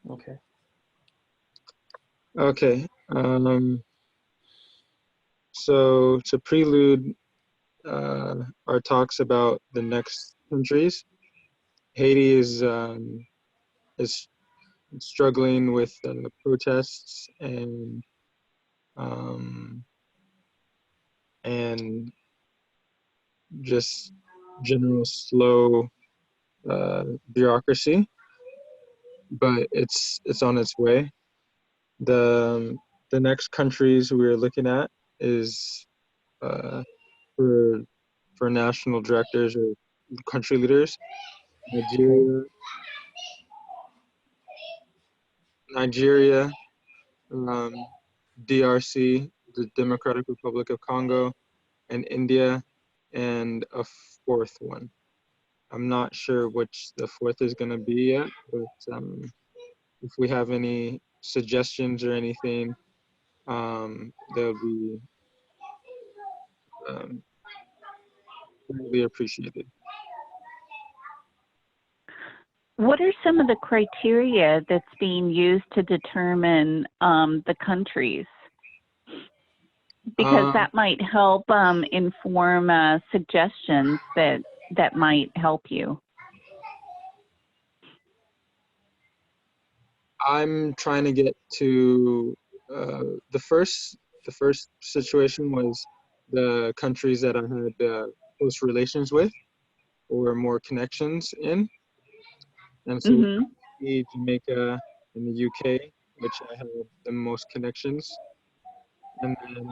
Okay. Okay. So to prelude our talks about the next countries, Haiti is struggling with protests um, and just general slow bureaucracy, but it's on its way. The next countries we're looking at is uh, for national directors or country leaders: Okay. Nigeria, DRC, the Democratic Republic of Congo, and India, and a fourth one. I'm not sure which the fourth is going to be yet, but if we have any suggestions or anything, they'll be greatly appreciated. What are some of the criteria that's being used to determine the countries? Because that might help inform suggestions that might help you. I'm trying to get to the first situation was the countries that I had close relations with or more connections in, and so Jamaica and the UK, which I have the most connections, and then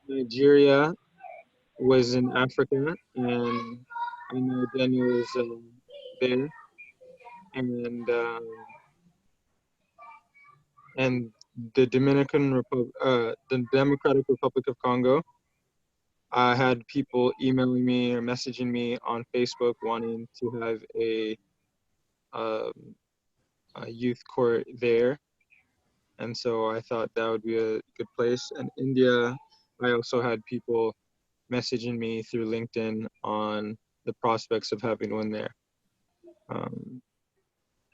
Nigeria was in Africa, and I know Daniel is there, and the the Democratic Republic of Congo. I had people emailing me or messaging me on Facebook wanting to have um, a youth court there, and so I thought that would be a good place. And India, I also had people messaging me through LinkedIn on the prospects of having one there.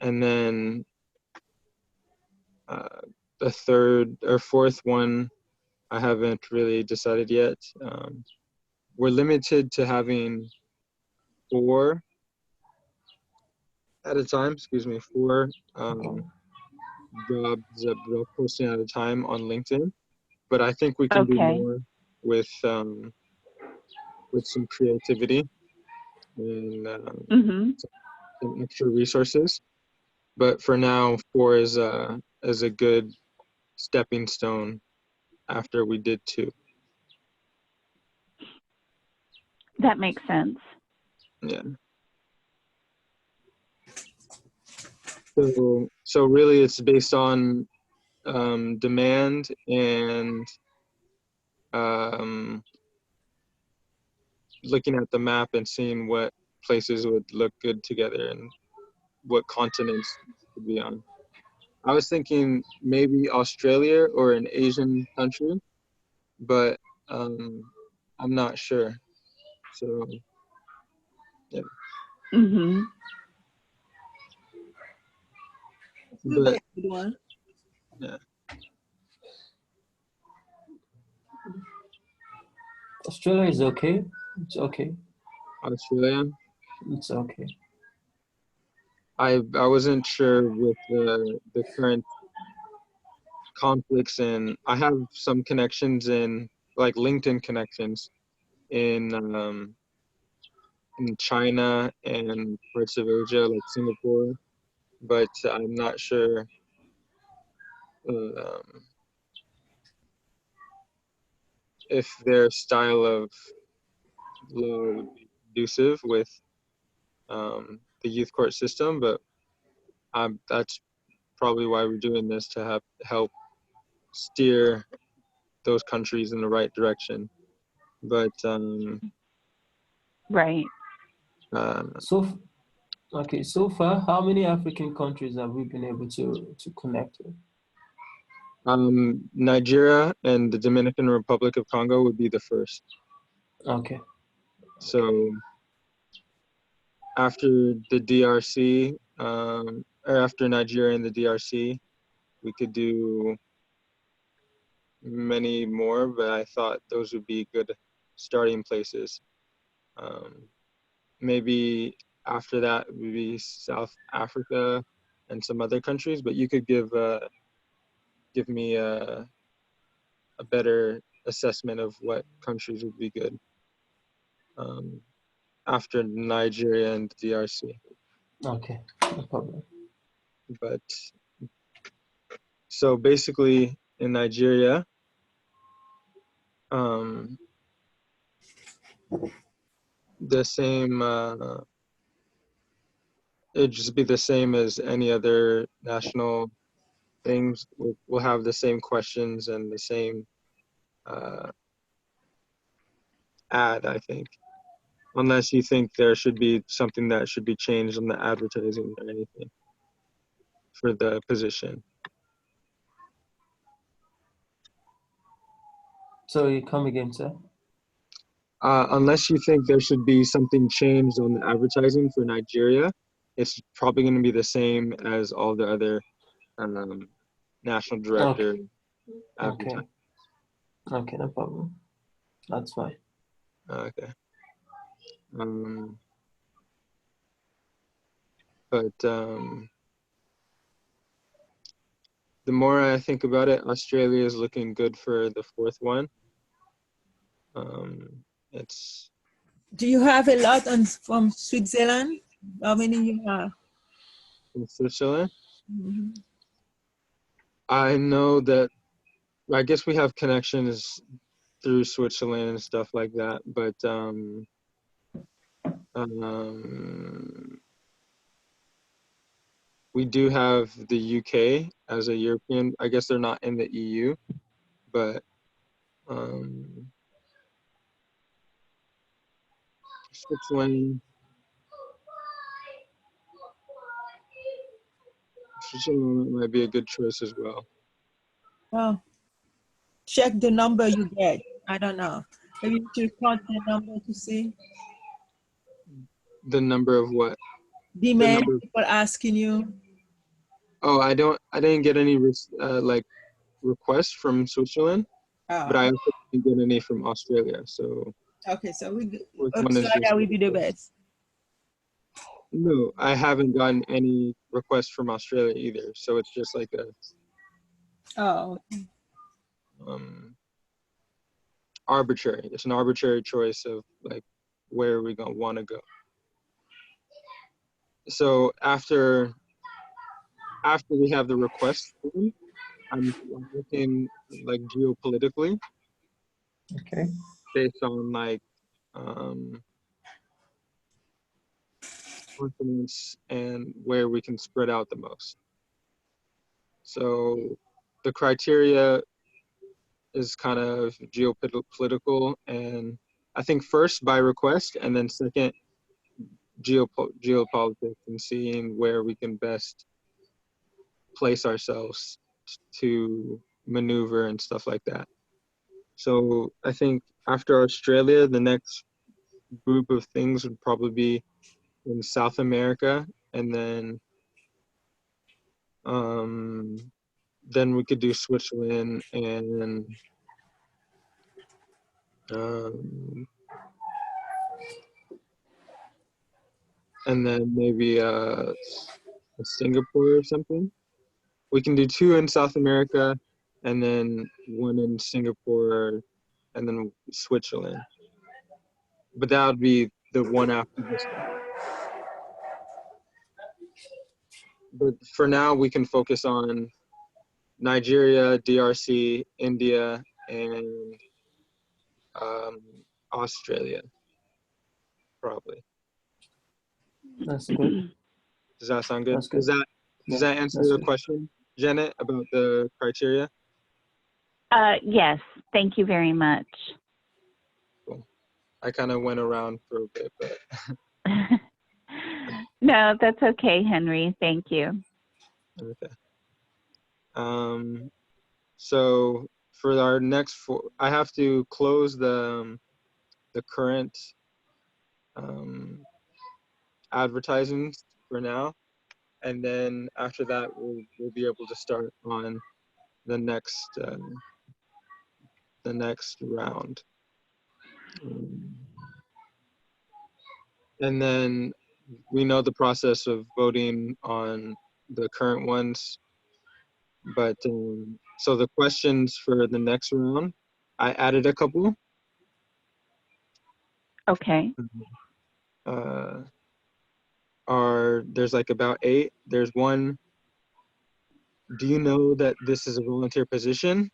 And then the third or fourth one, I haven't really decided yet. We're limited to having 4 at a time, four jobs posting at a time on LinkedIn. But I think we can do more with some creativity and some extra resources. But for now, 4 is a good stepping stone after we did 2. That makes sense. Yeah. So really, it's based on demand and looking at the map and seeing what places would look good together and what continents to be on. I was thinking maybe Australia or an Asian country, but I'm not sure. So, yeah. But, yeah. Australia is okay. It's okay. Australia. It's okay. I wasn't sure with the current conflicts, and I have some connections in like LinkedIn connections in China and parts of Asia like Singapore, but I'm not sure if their style of law would be conducive with the youth court system, but that's probably why we're doing this, to help steer those countries in the right direction. But right. So far, how many African countries have we been able to connect with? Nigeria and the Dominican Republic of Congo would be the first. Okay. So after the DRC, or after Nigeria and the DRC. We could do many more, but I thought those would be good starting places. Maybe after that would be South Africa and some other countries, but you could give me a better assessment of what countries would be good after Nigeria and the DRC. Okay, no problem. But so basically in Nigeria, the same, it'd just be the same as any other national things. We'll have the same questions and the same ad, I think. Unless you think there should be something that should be changed on the advertising or anything for the position. So you come again, sir? Unless you think there should be something changed on the advertising for Nigeria, it's probably going to be the same as all the other national director advertising. Okay, no problem. That's fine. Okay. But the more I think about it, Australia is looking good for the fourth one. It's. Do you have a lot from Switzerland? How many you have? From Switzerland? Mm-hmm. I know that, I guess we have connections through Switzerland and stuff like that, but we do have the UK as a European. I guess they're not in the EU, but Switzerland might be a good choice as well. Oh, check the number you get. I don't know. Maybe you should count the number to see. The number of what? Demand, people asking you. Oh, I didn't get any like requests from Switzerland, but I also didn't get any from Australia. So okay, so Australia will be the best. No, I haven't gotten any requests from Australia either. So it's just like a arbitrary. It's an arbitrary choice of like where we gonna want to go. So after we have the request, I'm looking like geopolitically. Okay. Based on like confidence and where we can spread out the most. So the criteria is kind of geopolitical, and I think first by request, and then second geopolitics, and seeing where we can best place ourselves to maneuver and stuff like that. So I think after Australia, the next group of things would probably be in South America, and then we could do Switzerland and then maybe Singapore or something. We can do 2 in South America, and then 1 in Singapore, and then Switzerland. But that would be the one after this one. But for now, we can focus on Nigeria, DRC, India, and Australia, probably. That's good. Does that sound good? That's good. Does that answer your question, Janet, about the criteria? Yes, thank you very much. Cool. I kind of went around for a bit, but. No, that's okay, Henry. Thank you. Okay. So for our next I have to close the current advertisements for now. and then after that, we'll be able to start on the next round. And then we know the process of voting on the current ones, but so the questions for the next round, I added a couple. Okay. There's like about 8. There's one, do you know that this is a volunteer position,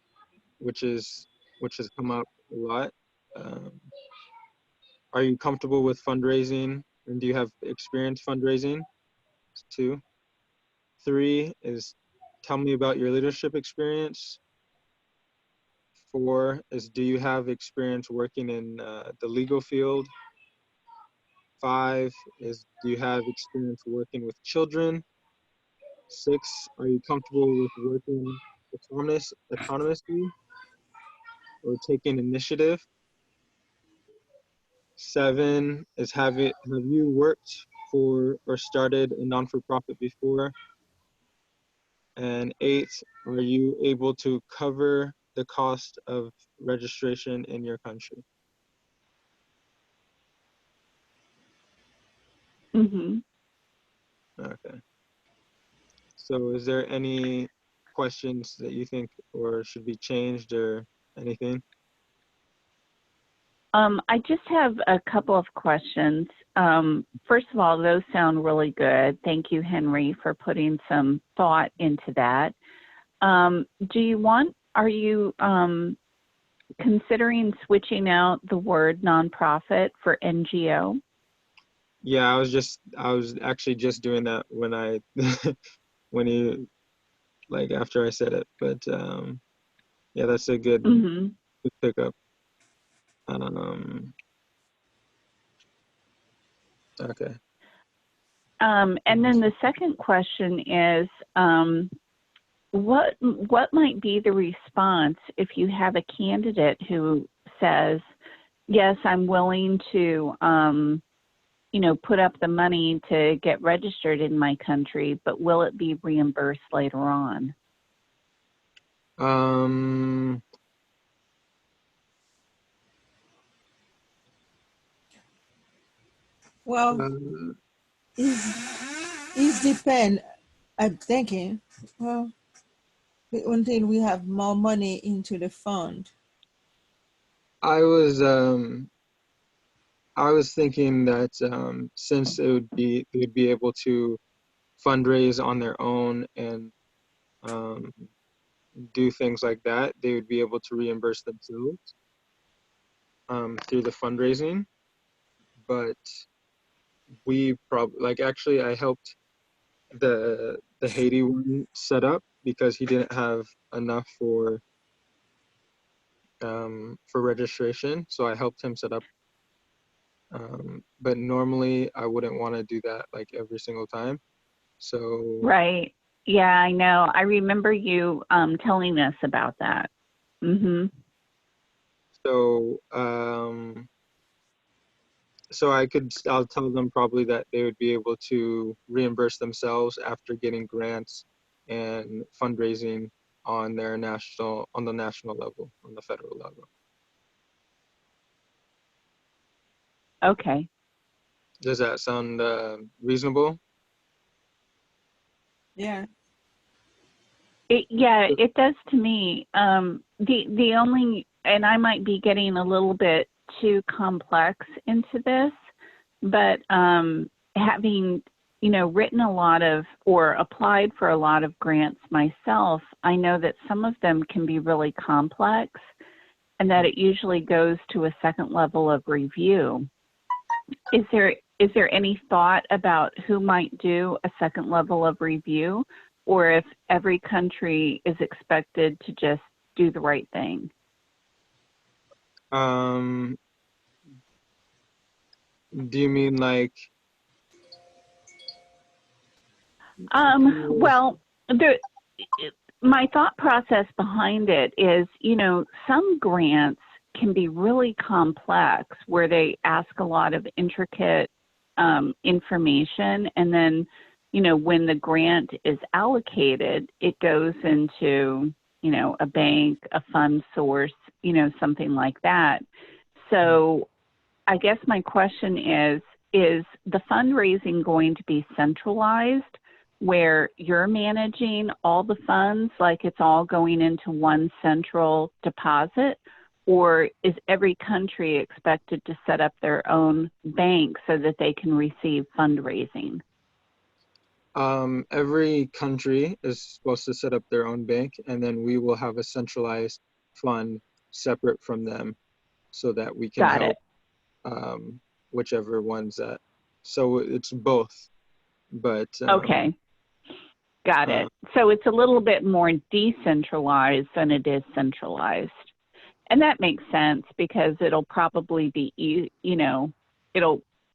which has come up a lot. Are you comfortable with fundraising, and do you have experience fundraising? 2. 3 is, tell me about your leadership experience. 4 is, do you have experience working in the legal field? 5 is, do you have experience working with children? 6, are you comfortable with working autonomously or taking initiative? 7 is, have you worked for or started a non-for-profit before? And 8, are you able to cover the cost of registration in your country? Mm-hmm. Okay. So is there any questions that you think or should be changed or anything? I just have a couple of questions. First of all, those sound really good. Thank you, Henry, for putting some thought into that. Are you considering switching out the word nonprofit for NGO? Yeah, I was actually just doing that when when you, like, after I said it, but yeah, that's a good, Mm-hmm. good pickup. Okay. And then the second question is, what might be the response if you have a candidate who says, yes, I'm willing to, put up the money to get registered in my country, but will it be reimbursed later on? Well, it depends. I'm thinking, well, until we have more money into the fund. I was thinking that since they'd be able to fundraise on their own and do things like that, they would be able to reimburse themselves through the fundraising. But we probably, actually, I helped the Haiti one set up because he didn't have enough for registration, so I helped him set up. But normally I wouldn't want to do that like every single time. So Right. Yeah, I know. I remember you telling us about that. Mm-hmm. so I'll tell them probably that they would be able to reimburse themselves after getting grants and fundraising on the national level, on the federal level. Okay. Does that sound reasonable? Yeah. It does to me. The only, and I might be getting a little bit too complex into this, but having, written a lot of or applied for a lot of grants myself, I know that some of them can be really complex and that it usually goes to a second level of review. Is there any thought about who might do a second level of review, or if every country is expected to just do the right thing? Do you mean like? Well, my thought process behind it is, some grants can be really complex where they ask a lot of intricate information, and then when the grant is allocated, it goes into, a bank, a fund source, something like that. So I guess my question is the fundraising going to be centralized where you're managing all the funds, like it's all going into one central deposit? Or is every country expected to set up their own bank so that they can receive fundraising? Every country is supposed to set up their own bank, and then we will have a centralized fund separate from them so that we can Got help it. whichever one's that. So it's both, but Okay. Got it. So it's a little bit more decentralized than it is centralized. And that makes sense because it'll probably be, it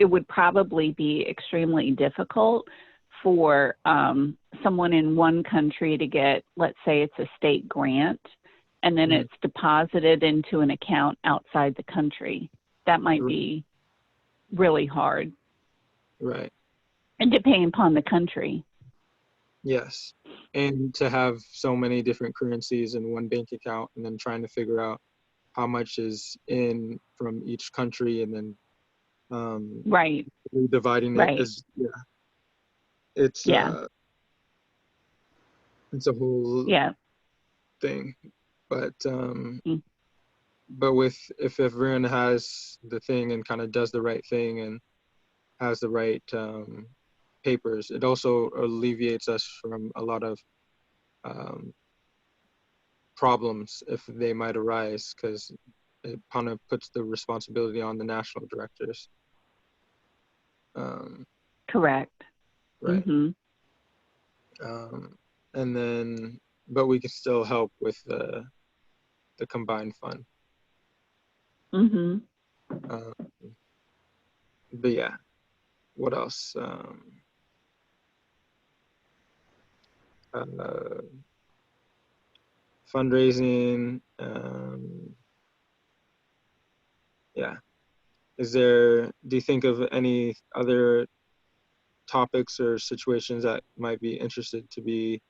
would probably be extremely difficult for someone in one country to get, let's say it's a state grant, and then it's deposited into an account outside the country. That might be really hard. Right. And depending upon the country. Yes. And to have so many different currencies in one bank account and then trying to figure out how much is in from each country and then right. dividing it is it's a whole thing. But but if everyone has the thing and kind of does the right thing and has the right papers, it also alleviates us from a lot of problems if they might arise, because it kind of puts the responsibility on the national directors. Correct. Right. And then, but we can still help with the combined fund. But yeah, what else? Fundraising. Yeah. Do you think of any other topics or situations that might be interested to be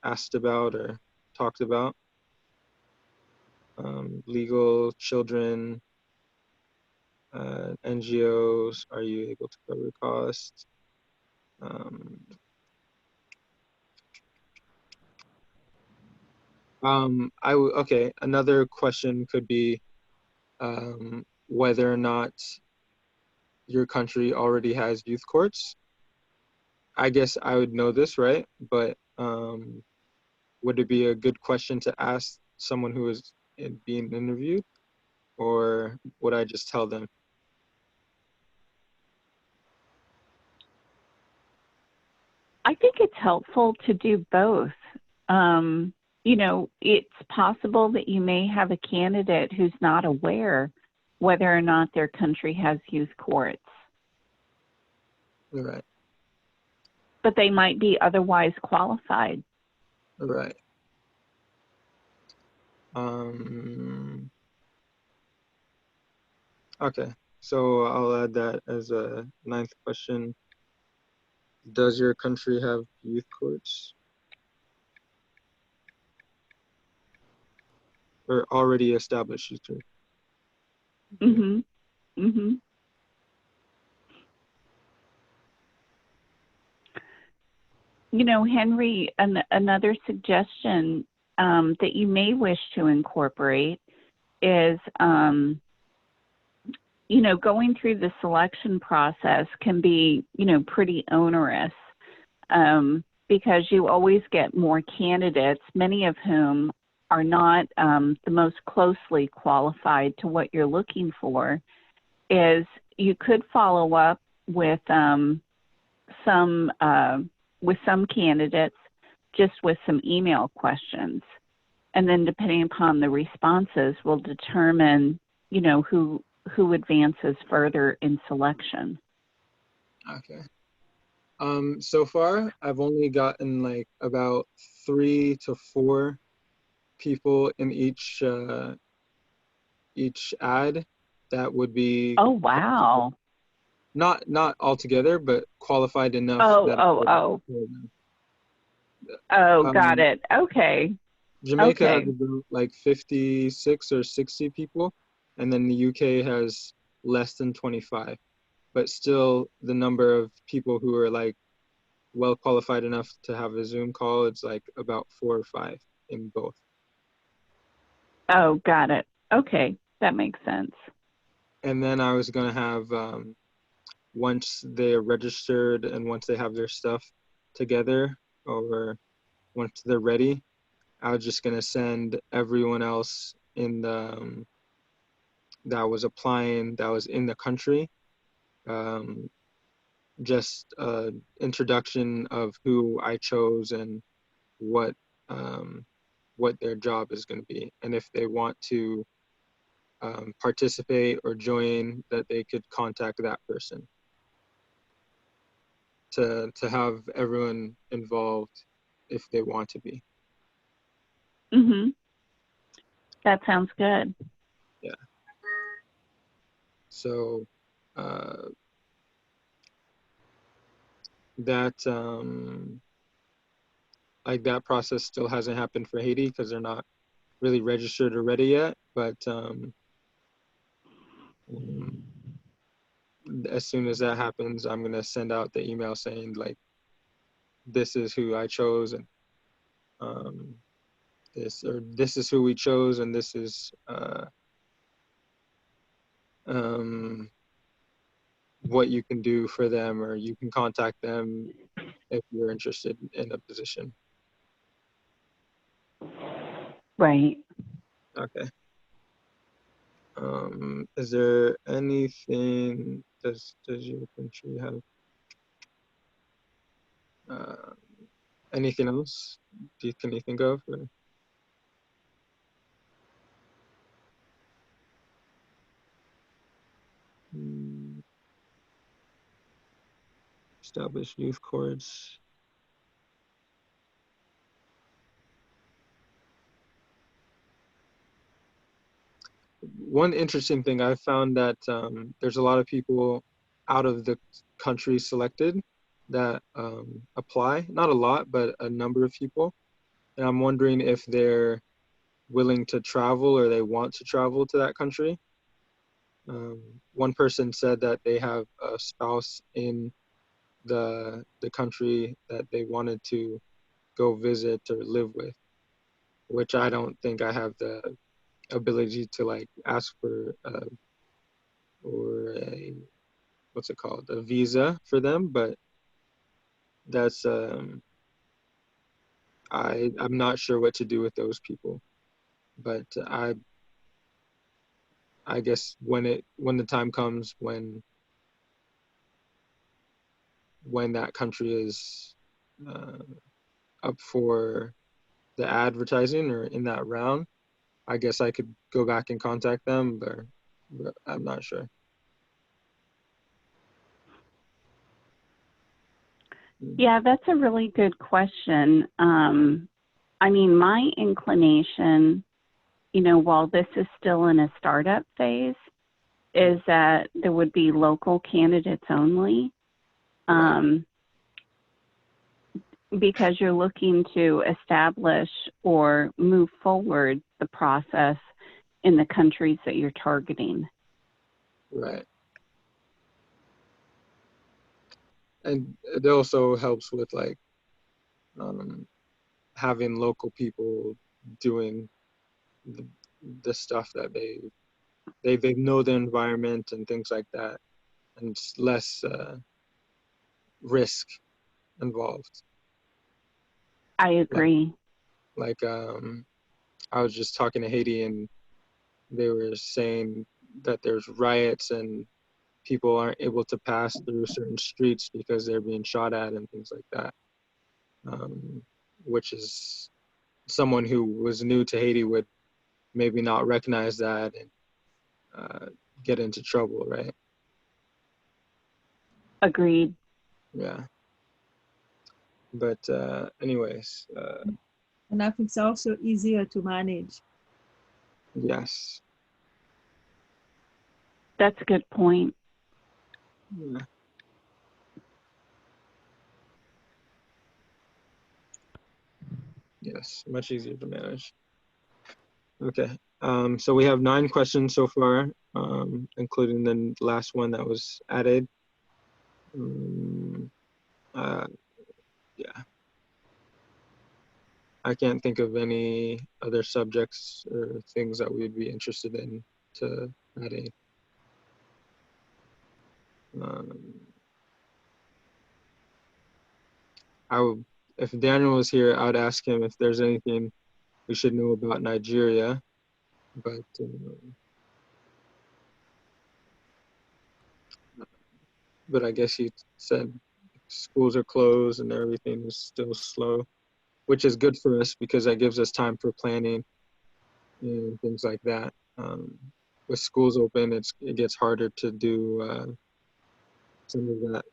asked about or talked about? Legal, children, NGOs, are you able to cover costs? Okay, another question could be whether or not your country already has youth courts. I guess I would know this, right? But would it be a good question to ask someone who is being interviewed, or would I just tell them? I think it's helpful to do both. It's possible that you may have a candidate who's not aware whether or not their country has youth courts. Right. But they might be otherwise qualified. Right. Okay, so I'll add that as a 9th question. Does your country have youth courts? Or already established youth courts? Henry, another suggestion that you may wish to incorporate is, going through the selection process can be, pretty onerous because you always get more candidates, many of whom are not the most closely qualified to what you're looking for. Is you could follow up with some candidates just with some email questions. And then depending upon the responses, we'll determine, who advances further in selection. Okay. So far, I've only gotten like about 3 to 4 people in each ad that would be. Oh, wow. not altogether, but qualified enough Oh, that. got Um, it. Okay. Jamaica has Okay. about like 56 or 60 people, and then the UK has less than 25. But still, the number of people who are like well qualified enough to have a Zoom call, it's like about 4 or 5 in both. Oh, got it. Okay. That makes sense. And then I was gonna have once they're registered and once they have their stuff together, or once they're ready, I was just gonna send everyone else in the that was applying, that was in the country, um, just introduction of who I chose and what their job is going to be, and if they want to participate or join, that they could contact that person to have everyone involved if they want to be. Mhm. That sounds good. Yeah. So that like that process still hasn't happened for Haiti because they're not really registered or ready yet, but as soon as that happens, I'm gonna send out the email saying like, this is who I chose, and this is who we chose, and this is what you can do for them, or you can contact them if you're interested in a position. Right. Okay. Is there anything, does your country have anything else can you think of? Or? Establish youth courts. One interesting thing I found that there's a lot of people out of the country selected that apply. Not a lot, but a number of people. And I'm wondering if they're willing to travel or they want to travel to that country. One person said that they have a spouse in the country that they wanted to go visit or live with, which I don't think I have the ability to like ask for or a, what's it called, a visa for them, but that's I'm not sure what to do with those people, but I guess when the time comes when that country is up for the advertising or in that round, I guess I could go back and contact them, but I'm not sure. Yeah, that's a really good question. I mean, my inclination, you know, while this is still in a startup phase, is that there would be local candidates only, because you're looking to establish or move forward the process in the countries that you're targeting. Right. And it also helps with like having local people doing the stuff that they know the environment and things like that, and it's less risk involved. I agree. Like I was just talking to Haiti, and they were saying that there's riots and people aren't able to pass through certain streets because they're being shot at and things like that, which is someone who was new to Haiti would maybe not recognize that and get into trouble, right? Agreed. Yeah. But anyways, And I think it's also easier to manage. yes. That's a good point. Yeah. Yes, much easier to manage. Okay, so we have 9 questions so far, including the last one that was added. Yeah, I can't think of any other subjects or things that we'd be interested in to add in. If Daniel was here, I would ask him if there's anything we should know about Nigeria, but I guess he said schools are closed and everything is still slow, which is good for us because that gives us time for planning and things like that. With schools open, it gets harder to do some of that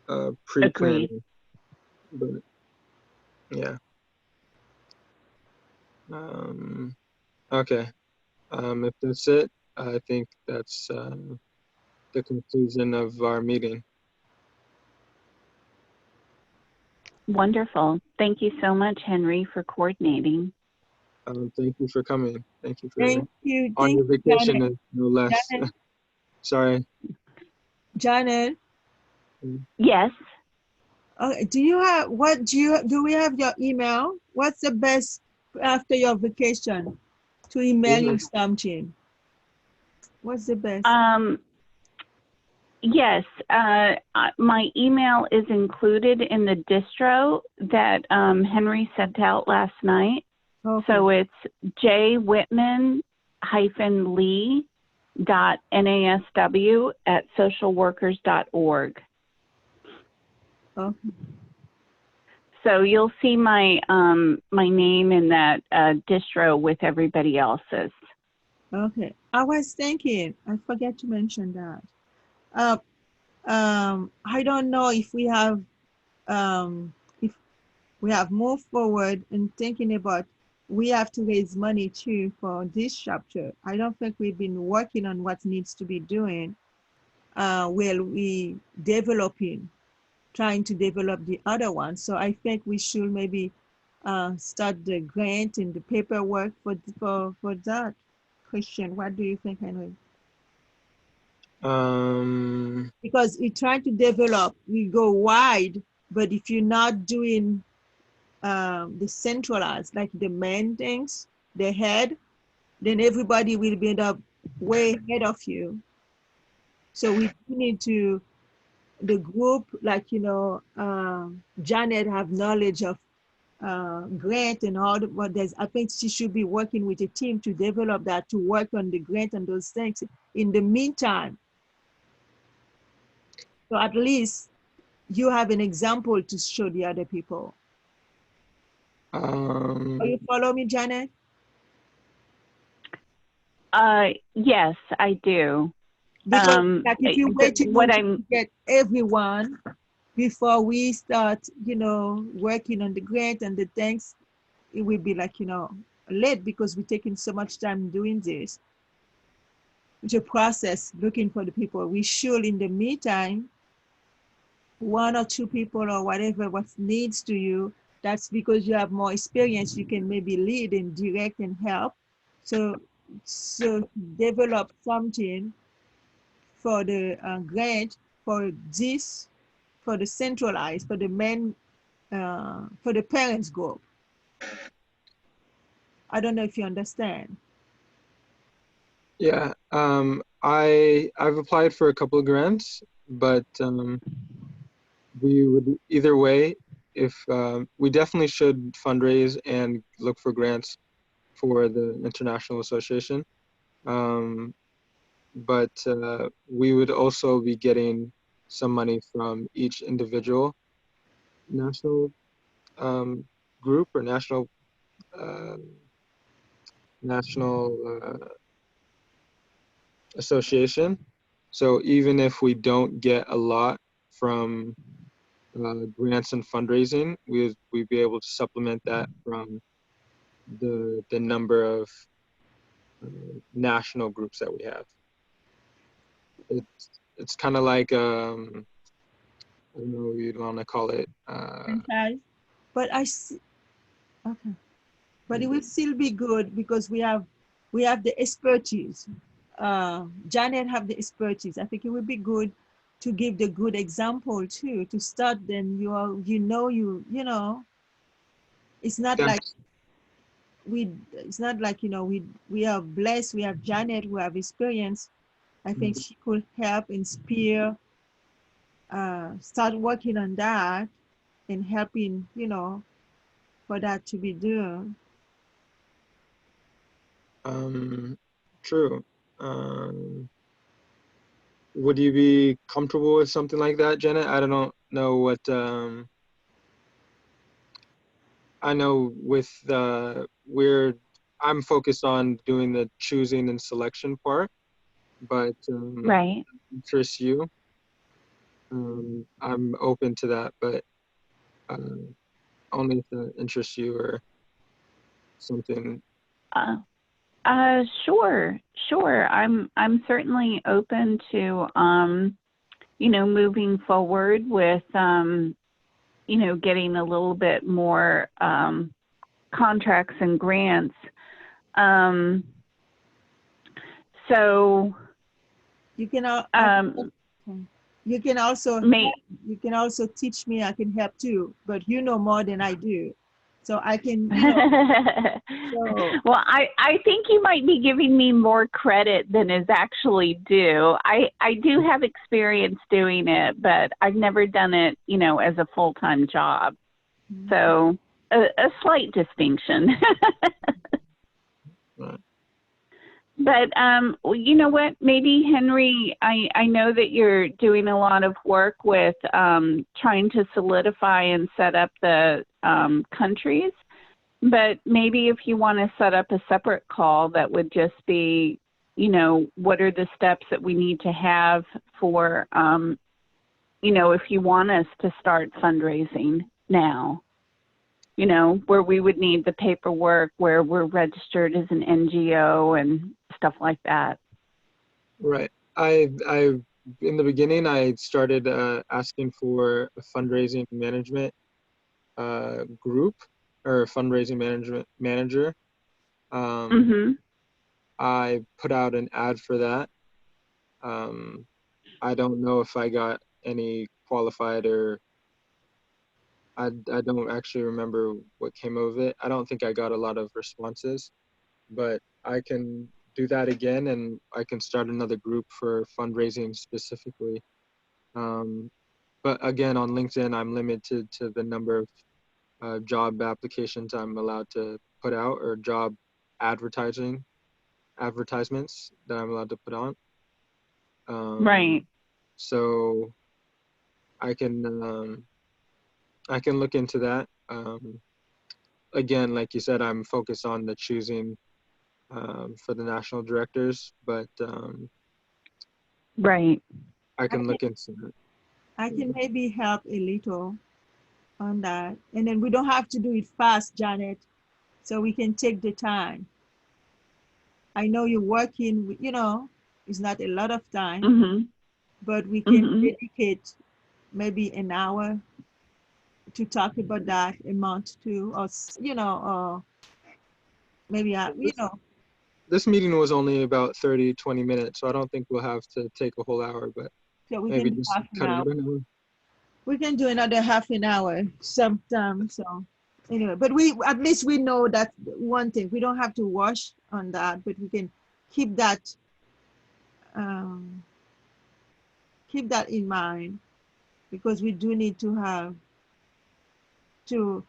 Agreed. pre-planning. But yeah. Okay. If that's it, I think that's the conclusion of our meeting. Wonderful. Thank you so much, Henry, for coordinating. Thank you for coming. Thank you for Thank you. on your vacation, Janet. no less. Janet. Sorry. Janet. Yes. Do we have your email? What's the best after your vacation to email you something? What's the best? Yes, my email is included in the distro that Henry sent out last night. Okay. So it's jwhitman-lee.nasw@socialworkers.org. Okay. So you'll see my my name in that distro with everybody else's. Okay. I was thinking, I forget to mention that. I don't know if we have moved forward in thinking about we have to raise money too for this chapter. I don't think we've been working on what needs to be doing while we trying to develop the other one. So I think we should maybe start the grant and the paperwork for that. Christian, what do you think, Henry? Because we try to develop, we go wide, but if you're not doing the centralized, like the main things, the head, then everybody will be up way ahead of you. So we need to, the group, like, Janet have knowledge of grant and all what there's, I think she should be working with a team to develop that, to work on the grant and those things. In the meantime, so at least you have an example to show the other people. Are you follow me, Janet? Yes, I do. Because like if you wait to get everyone before we start, working on the grant and the things, it will be like, late because we're taking so much time doing this. It's a process looking for the people. We should, in the meantime, 1 or 2 people or whatever what needs to you, that's because you have more experience, you can maybe lead and direct and help. So develop something for the grant for this, for the centralized, for the men, for the parents group. I don't know if you understand. Yeah, I've applied for a couple of grants, but we would either way, if we definitely should fundraise and look for grants for the International Association. But we would also be getting some money from each individual national group or national association. So even if we don't get a lot from grants and fundraising, we'd be able to supplement that from the number of national groups that we have. it's kind of like I don't know what you'd want to call it. Franchise. But I see, okay. But it will still be good because we have the expertise. Janet have the expertise. I think it would be good to give the good example too. To start, then you know, it's not like it's not like, you know, we are blessed. We have Janet who have experience. I think she could help inspire. Start working on that and helping, you know, for that to be done. True. Would you be comfortable with something like that, Janet? I don't know what, I know with I'm focused on doing the choosing and selection part, but Right. interests you. I'm open to that, but only if it interests you or something. Sure. I'm certainly open to you know, moving forward with you know, getting a little bit more contracts and grants. So you can you can also teach me. I can help too, but you know more than I do, so I can, you know. So. Well, I think you might be giving me more credit than is actually due. I do have experience doing it, but I've never done it, you know, as a full-time job. So a slight distinction. Right. But you know what? Maybe Henry, I know that you're doing a lot of work with trying to solidify and set up the countries. But maybe if you want to set up a separate call, that would just be, you know, what are the steps that we need to have for, you know, if you want us to start fundraising now, you know, where we would need the paperwork, where we're registered as an NGO and stuff like that. Right. In the beginning, I started asking for a fundraising management group or fundraising management manager. I put out an ad for that. I don't know if I got any qualified, or I don't actually remember what came of it. I don't think I got a lot of responses, but I can do that again, and I can start another group for fundraising specifically. But again, on LinkedIn, I'm limited to the number of job applications I'm allowed to put out, or job advertisements that I'm allowed to put on. Right. So I can look into that. Again, like you said, I'm focused on the choosing for the national directors, but right. I can look into it. I can maybe help a little on that. And then we don't have to do it fast, Janet. So we can take the time. I know you're working, you know, it's not a lot of time, but we can dedicate maybe an hour to talk about that, a month too, or, you know, or maybe, you know. This meeting was only about 20 minutes, so I don't think we'll have to take a whole hour, but so we maybe can just cut it an hour. We can do another half an hour sometime. So anyway, but at least we know that one thing. We don't have to rush on that, but we can keep that in mind, because we do need to have to.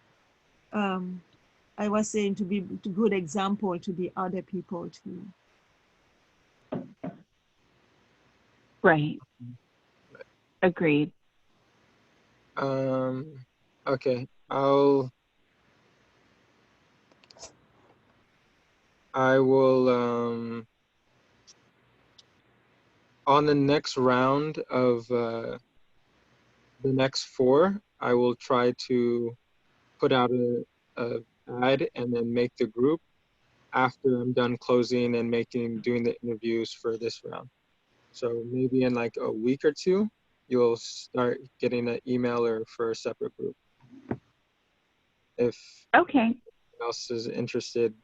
I was saying, to be a good example to the other people too. Right. Agreed. Okay, I will, on the next round of the next 4, I will try to put out a ad and then make the group after I'm done closing and doing the interviews for this round. So maybe in like a week or two, you'll start getting an emailer for a separate group. If Okay. anyone else is interested,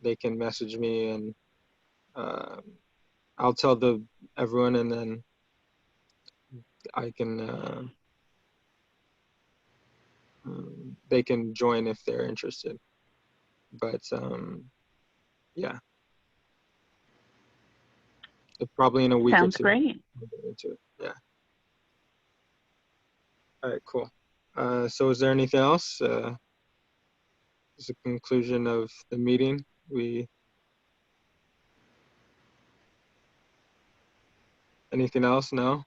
they can message me, and I'll tell everyone, and then I can they can join if they're interested. But yeah, probably in a week Sounds or two. great. Into it. Yeah. All right, cool. So is there anything else? Is the conclusion of the meeting? Anything else? No?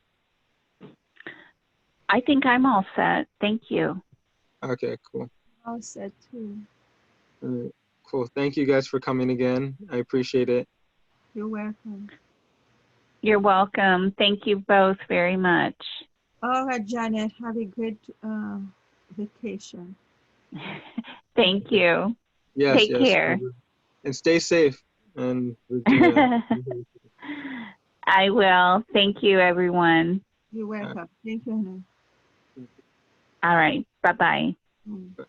I think I'm all set. Thank you. Okay, cool. All set too. All right, cool. Thank you guys for coming again. I appreciate it. You're welcome. You're welcome. Thank you both very much. All right, Janet, have a great vacation. Thank you. Yes, Take yes. care. And stay safe. And Virginia. I will. Thank you, everyone. You're welcome. Thank you, Hannah. All right. Bye-bye. Mm.